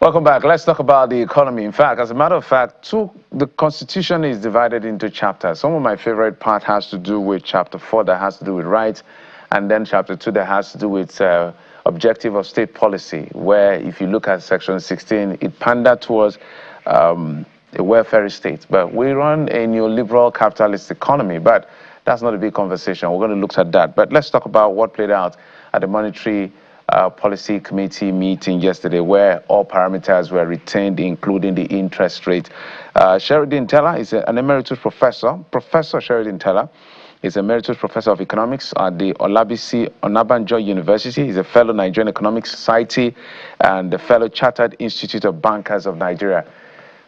Welcome back. Let's talk about the economy. In fact, as a matter of fact, the Constitution is divided into chapters. Some of my favorite part has to do with Chapter 4 that has to do with rights, and then Chapter 2 that has to do with objective of state policy, where if you look at Section 16, it pandered towards a welfare state. But we run a neoliberal capitalist economy, but that's not a big conversation. We're going to look at that. But let's talk about what played out at the Monetary Policy Committee meeting yesterday, where all parameters were retained, including the interest rate. Sheridan Tella is an emeritus professor. Professor Sheridan Tella is emeritus professor of economics at the Olabisi Onabanjo University. He's a fellow Nigerian Economic Society and a fellow Chartered Institute of Bankers of Nigeria.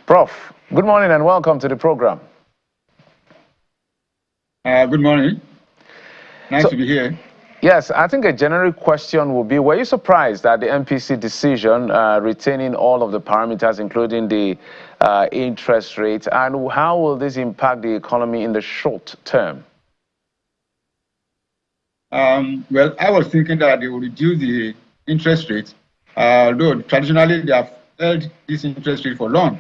Prof, good morning and welcome to the program. Good morning. Nice to be here. Yes, I think a generic question would be, were you surprised at the MPC decision retaining all of the parameters, including the interest rate, and how will this impact the economy in the short term? Well, I was thinking that they will reduce the interest rate, though traditionally they have held this interest rate for long.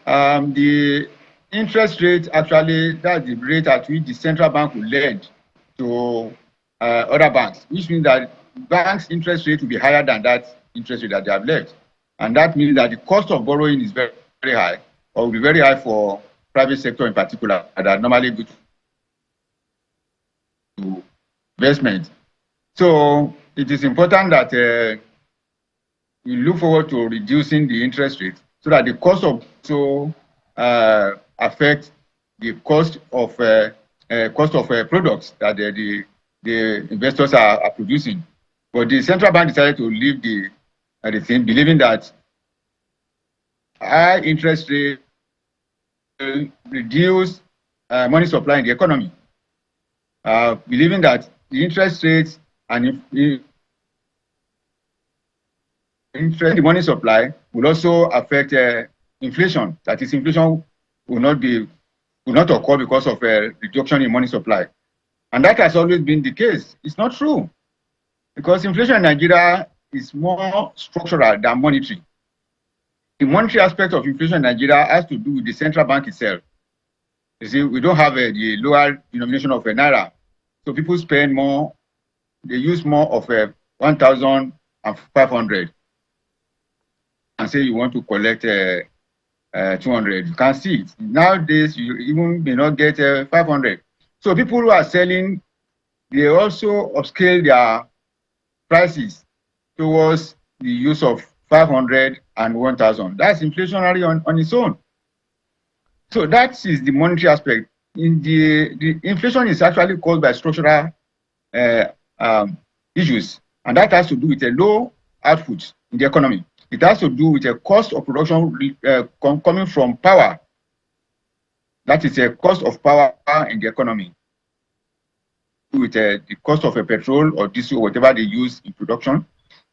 The interest rate actually, that's the rate at which the central bank will lend to other banks, which means that banks' interest rate will be higher than that interest rate that they have left. And that means that the cost of borrowing is very, very high, or will be very high for private sector in particular, that normally go to investment. So it is important that we look forward to reducing the interest rate so that the cost of affect the cost of products that the investors are producing. But the central bank decided to leave the thing, believing that high interest rate will reduce money supply in the economy, believing that the interest rates and the money supply will also affect inflation. That is, inflation will not occur because of a reduction in money supply. And that has always been the case. It's not true, because inflation in Nigeria is more structural than monetary. The monetary aspect of inflation in Nigeria has to do with the central bank itself. You see, we don't have the lower denomination of a naira, so people spend more. They use more of 1,500, and say you want to collect 200. You can't see it nowadays. You even may not get 500. So people who are selling, they also upscale their prices towards the use of 500 and 1,000. That's inflationary on its own. So that is the monetary aspect. In the inflation is actually caused by structural issues, and that has to do with a low output in the economy. It has to do with a cost of production coming from power. That is a cost of power in the economy, with the cost of a petrol or diesel, whatever they use in production.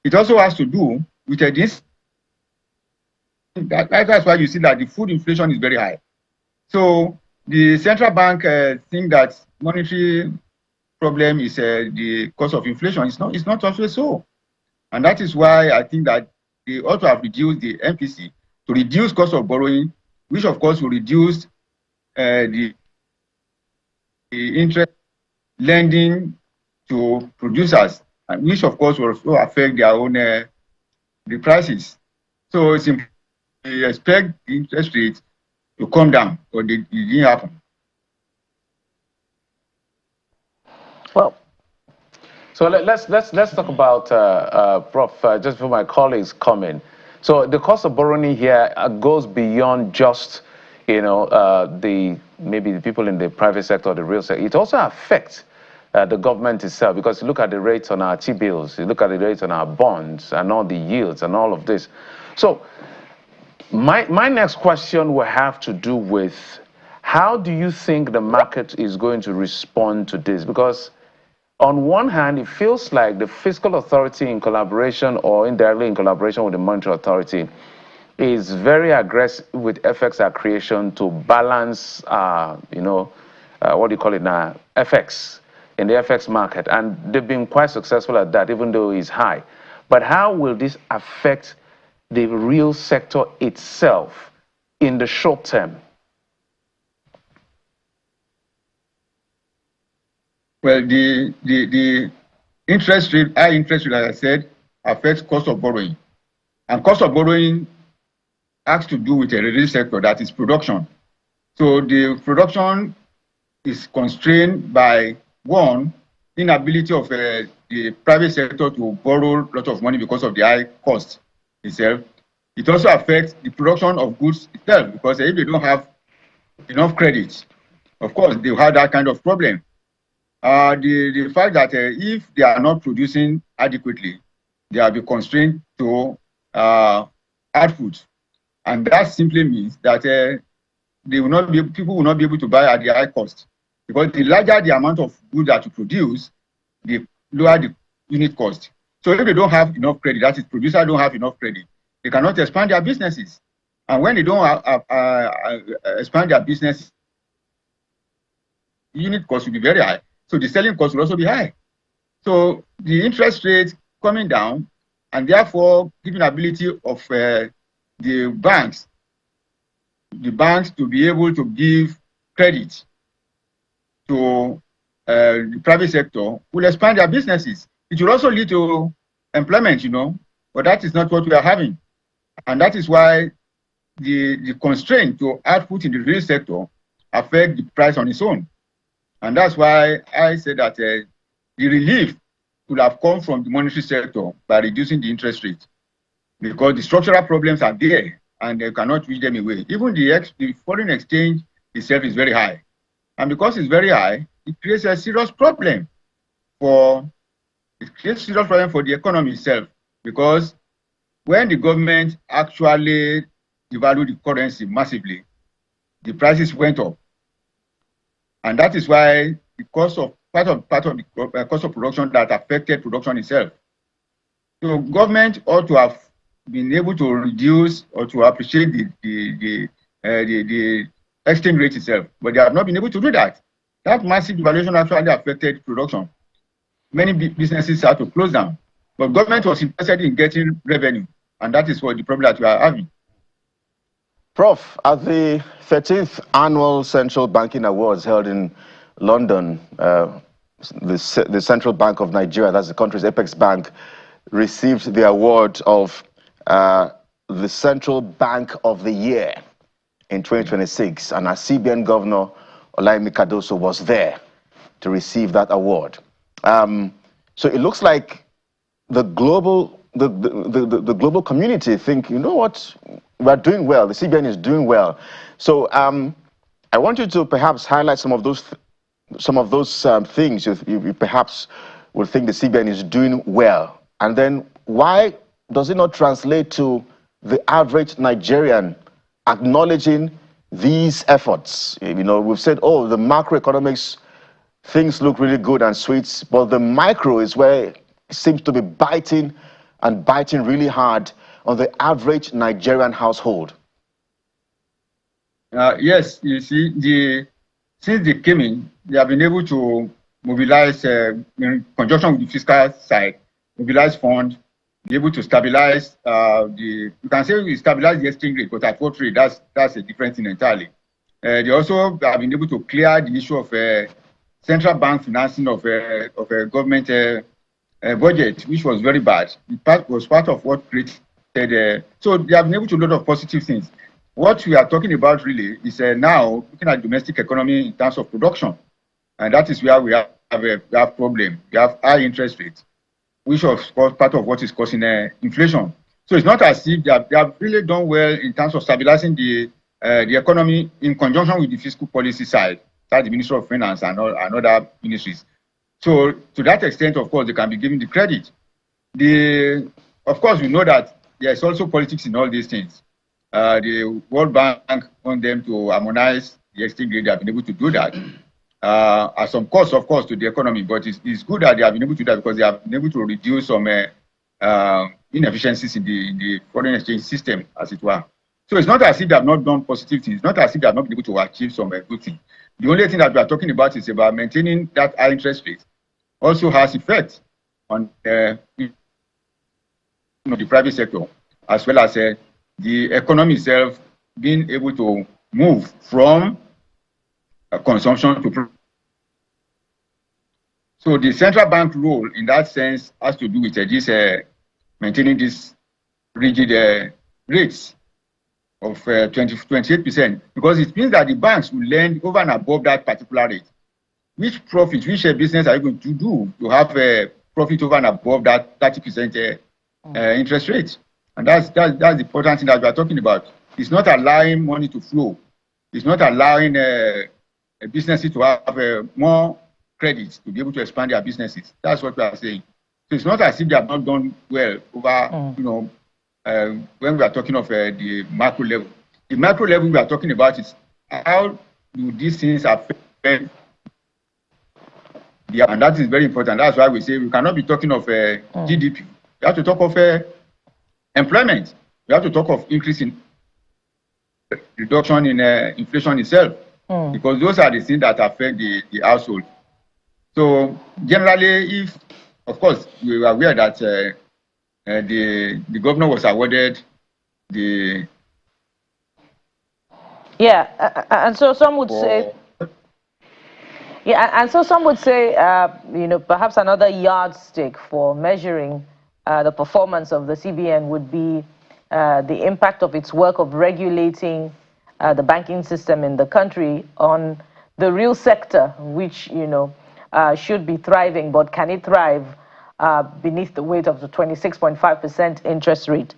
It also has to do with this. That's why you see that the food inflation is very high. So the central bank think that monetary problem is the cause of inflation. It's not also so, and that is why I think that they ought to have reduced the MPC to reduce cost of borrowing, which of course will reduce the interest lending to producers, and which of course will also affect their own the prices. So it's important to expect the interest rates to come down, but it didn't happen. Well, so let's talk about Prof. Just for my colleagues coming. So the cost of borrowing here goes beyond just maybe the people in the private sector or the real sector. It also affects the government itself, because you look at the rates on our T-bills, you look at the rates on our bonds and all the yields and all of this. So my next question will have to do with, how do you think the market is going to respond to this? Because on one hand, it feels like the fiscal authority, in collaboration or indirectly in collaboration with the monetary authority, is very aggressive with FX creation to balance, what do you call it now, FX, in the FX market. And they've been quite successful at that, even though it's high. But how will this affect the real sector itself in the short term? Well, the interest rate, high interest rate, like I said, affects cost of borrowing. And cost of borrowing has to do with a real sector, that is production. So the production is constrained by, one, inability of the private sector to borrow a lot of money because of the high cost itself. It also affects the production of goods itself, because if they don't have enough credit, of course, they have that kind of problem. The fact that if they are not producing adequately, they will be constrained to output. And that simply means that they will not be, people will not be able to buy at the high cost. Because the larger the amount of goods that you produce, the lower the unit cost. So if they don't have enough credit, that is, producers don't have enough credit, they cannot expand their businesses. And when they don't expand their business, unit cost will be very high. So the selling cost will also be high. So the interest rate coming down, and therefore giving ability of the banks to be able to give credit to the private sector, will expand their businesses. It will also lead to employment, but that is not what we are having. And that is why the constraint to output in the real sector affect the price on its own. And that's why I say that the relief could have come from the monetary sector by reducing the interest rate, because the structural problems are there and they cannot reach them away. Even the foreign exchange itself is very high. And because it's very high, it creates a serious problem for the economy itself. Because when the government actually devalued the currency massively, the prices went up. And that is why the cost of part of the cost of production that affected production itself. So government ought to have been able to reduce or to appreciate the exchange rate itself, but they have not been able to do that. That massive devaluation actually affected production. Many businesses had to close down, but government was interested in getting revenue, and that is what the problem that we are having. Prof, at the 13th Annual Central Banking Awards held in London, the Central Bank of Nigeria, that's the country's apex bank, received the award of the Central Bank of the Year in 2026, and our CBN Governor Olaimi Cardoso was there to receive that award. So it looks like the global community think, you know what, we're doing well. The CBN is doing well. So I want you to perhaps highlight some of those things you perhaps would think the CBN is doing well, and then why does it not translate to the average Nigerian acknowledging these efforts? We've said, oh, the macroeconomics, things look really good and sweet, but the micro is where it seems to be biting really hard on the average Nigerian household. Yes, you see, since they came in, they have been able to mobilize, in conjunction with the fiscal side, mobilize funds, be able to stabilize you can say we stabilize the exchange rate, but at what rate? That's a different thing entirely. They also have been able to clear the issue of central bank financing of a government budget, which was very bad. It was part of what created. So they have been able to do a lot of positive things. What we are talking about really is now looking at domestic economy in terms of production, and that is where we have a problem. We have high interest rates, which is part of what is causing inflation. So it's not as if they have really done well in terms of stabilizing the economy in conjunction with the fiscal policy side, that's the Ministry of Finance and other ministries. So to that extent, of course, they can be given the credit. Of course, we know that there is also politics in all these things. The World Bank wants them to harmonize the exchange rate. They have been able to do that at some cost, of course, to the economy. But it's good that they have been able to do that because they have been able to reduce some inefficiencies in the foreign exchange system, as it were. So it's not as if they have not done positive things. It's not as if they have not been able to achieve some good things. The only thing that we are talking about is about maintaining that high interest rate. Also has effect on the private sector. as well as the economy itself being able to move from consumption to. So the central bank role in that sense has to do with this maintaining this rigid rates of 28%, because it means that the banks will lend over and above that particular rate. Which profit, which business are you going to do to have a profit over and above that 30% interest rate? And that's the important thing that we are talking about. It's not allowing money to flow. It's not allowing businesses to have more credit to be able to expand their businesses. That's what we are saying. So it's not as if they have not done well over, when we are talking of the macro level. The macro level we are talking about is how do these things affect, and that is very important. That's why we say we cannot be talking of GDP. We have to talk of employment. We have to talk of increase in reduction in inflation itself, because those are the things that affect the household. So generally, if, of course, we were aware that the governor was awarded the... Yeah, and so some would say... Yeah, and so some would say, perhaps another yardstick for measuring the performance of the CBN would be the impact of its work of regulating the banking system in the country on the real sector, which, should be thriving, but can it thrive beneath the weight of the 26.5% interest rate?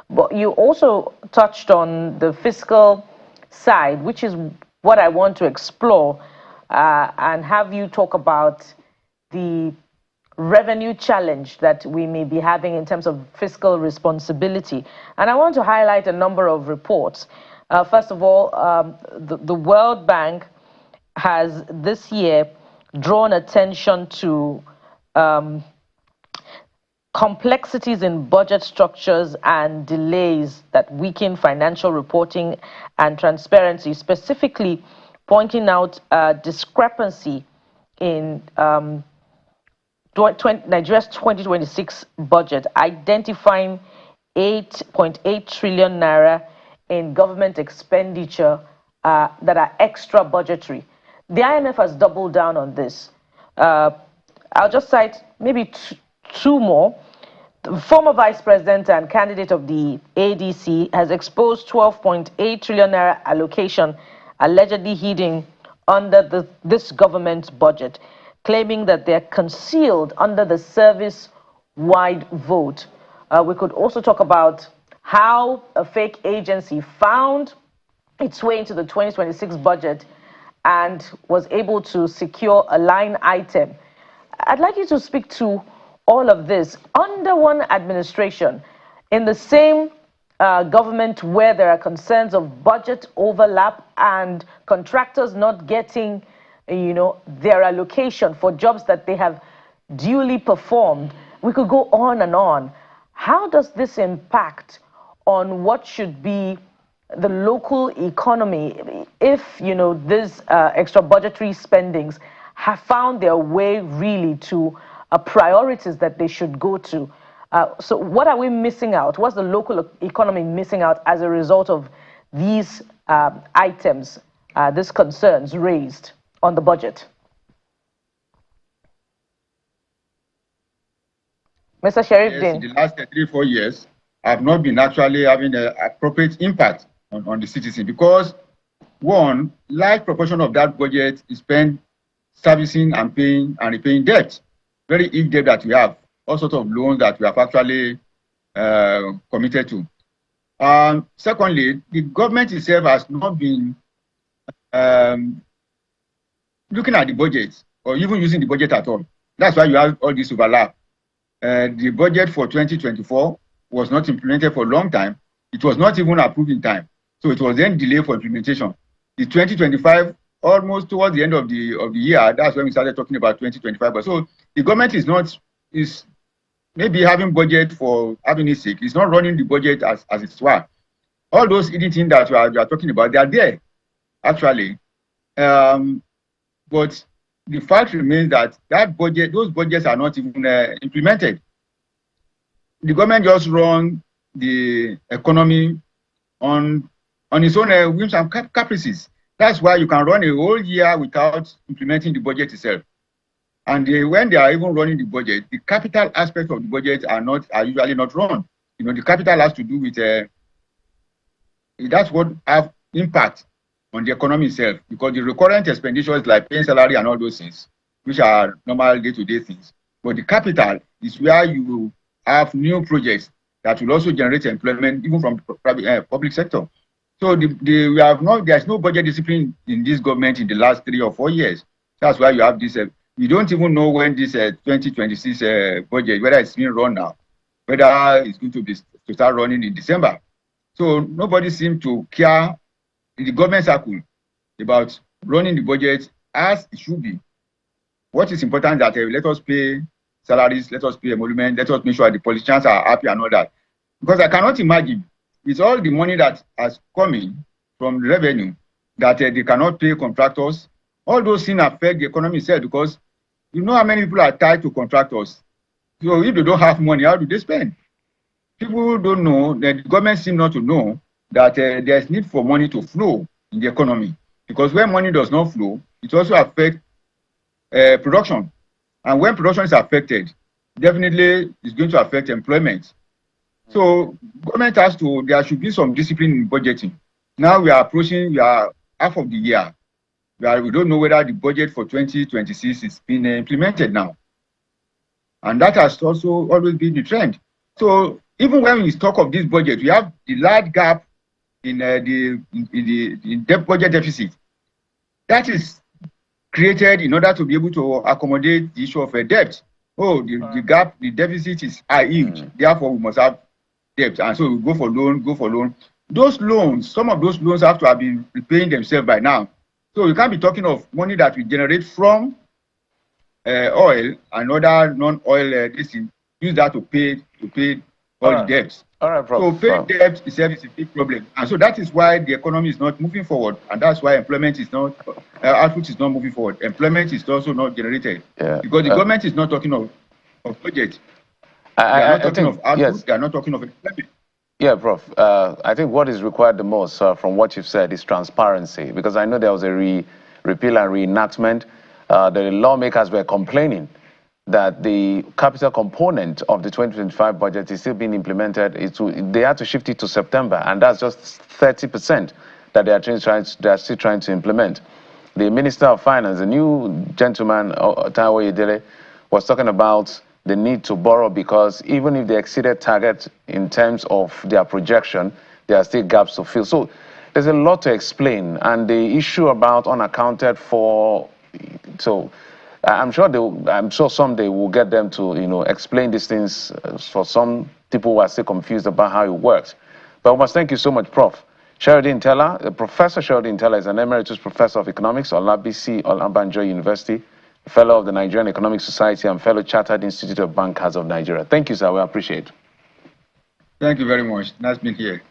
But you also touched on the fiscal side, which is what I want to explore, and have you talk about the revenue challenge that we may be having in terms of fiscal responsibility. And I want to highlight a number of reports. First of all, the World Bank has this year drawn attention to complexities in budget structures and delays that weaken financial reporting and transparency, specifically pointing out discrepancy in Nigeria's 2026 budget, identifying 8.8 trillion naira in government expenditure that are extra budgetary. The IMF has doubled down on this. I'll just cite maybe two more. The former vice president and candidate of the ADC has exposed 12.8 trillion naira allocation allegedly hidden under this government's budget, claiming that they're concealed under the service-wide vote. We could also talk about how a fake agency found its way into the 2026 budget and was able to secure a line item. I'd like you to speak to all of this under one administration, in the same government where there are concerns of budget overlap and contractors not getting, their allocation for jobs that they have duly performed. We could go on and on. How does this impact on what should be the local economy if, these extra budgetary spendings have found their way really to priorities that they should go to? So what are we missing out? What's the local economy missing out as a result of these items, these concerns raised on the budget? Mr. Sheriff Dean. In the last 3-4 years, have not been actually having an appropriate impact on the citizen, because one large proportion of that budget is spent servicing and paying and repaying debt, very big debt that we have, all sorts of loans that we have actually committed to. Secondly, the government itself has not been looking at the budget or even using the budget at all. That's why you have all this overlap. The budget for 2024 was not implemented for a long time. It was not even approved in time. So it was then delayed for implementation. The 2025, almost towards the end of the year, that's when we started talking about 2025. But so the government is maybe having budget for having its sake. It's not running the budget as it were. All those hidden things that we are talking about, they are there, actually. But the fact remains that those budgets are not even implemented. The government just run the economy on its own whims and caprices. That's why you can run a whole year without implementing the budget itself. And when they are even running the budget, the capital aspect of the budget are usually not run. You know, the capital has to do with that's what have impact on the economy itself, because the recurrent expenditures like paying salary and all those things, which are normal day-to-day things. But the capital is where you have new projects that will also generate employment, even from the public sector. So there's no budget discipline in this government in the last 3 or 4 years. That's why you have this. You don't even know when this 2026 budget, whether it's being run now, whether it's going to start running in December. So nobody seems to care in the government circle about running the budget as it should be. What is important that let us pay salaries, let us pay emolument, let us make sure the politicians are happy and all that. Because I cannot imagine with all the money that has come in from revenue that they cannot pay contractors. All those things affect the economy itself, because you know how many people are tied to contractors. So if they don't have money, how do they spend? People don't know, the government seems not to know that there's need for money to flow in the economy. Because when money does not flow, it also affects production. And when production is affected, definitely it's going to affect employment. So government there should be some discipline in budgeting. Now we are half of the year. We don't know whether the budget for 2026 is being implemented now. And that has also always been the trend. So even when we talk of this budget, we have the large gap in the budget deficit. That is created in order to be able to accommodate the issue of debt. Oh, the gap, the deficit is huge. Therefore, we must have debt. And so we go for loan. Those loans, some of those loans have to have been repaying themselves by now. So you can't be talking of money that we generate from oil and other non-oil use that to pay all the debts. All right, Prof. So paying debt itself is a big problem, and so that is why the economy is not moving forward, and that's why employment is not output is not moving forward. Employment is also not generated because the government is not talking of budget. They are not talking of output. Yes. They are not talking of employment. Yeah, Prof. I think what is required the most from what you've said is transparency, because I know there was a repeal and reenactment. The lawmakers were complaining that the capital component of the 2025 budget is still being implemented. They had to shift it to September, and that's just 30% that they are still trying to implement. The Minister of Finance, the new gentleman, Tella, was talking about the need to borrow, because even if they exceeded target in terms of their projection, there are still gaps to fill. So there's a lot to explain, and the issue about unaccounted for, so I'm sure someday we'll get them to explain these things for some people who are still confused about how it works. But we must thank you so much, Prof. Sheridan Tella. Professor Sheridan Tella is an emeritus professor of economics at Olabisi Onabanjo University, fellow of the Nigerian Economic Society, and fellow Chartered Institute of Bankers of Nigeria. Thank you, sir. We appreciate it. Thank you very much. Nice being here.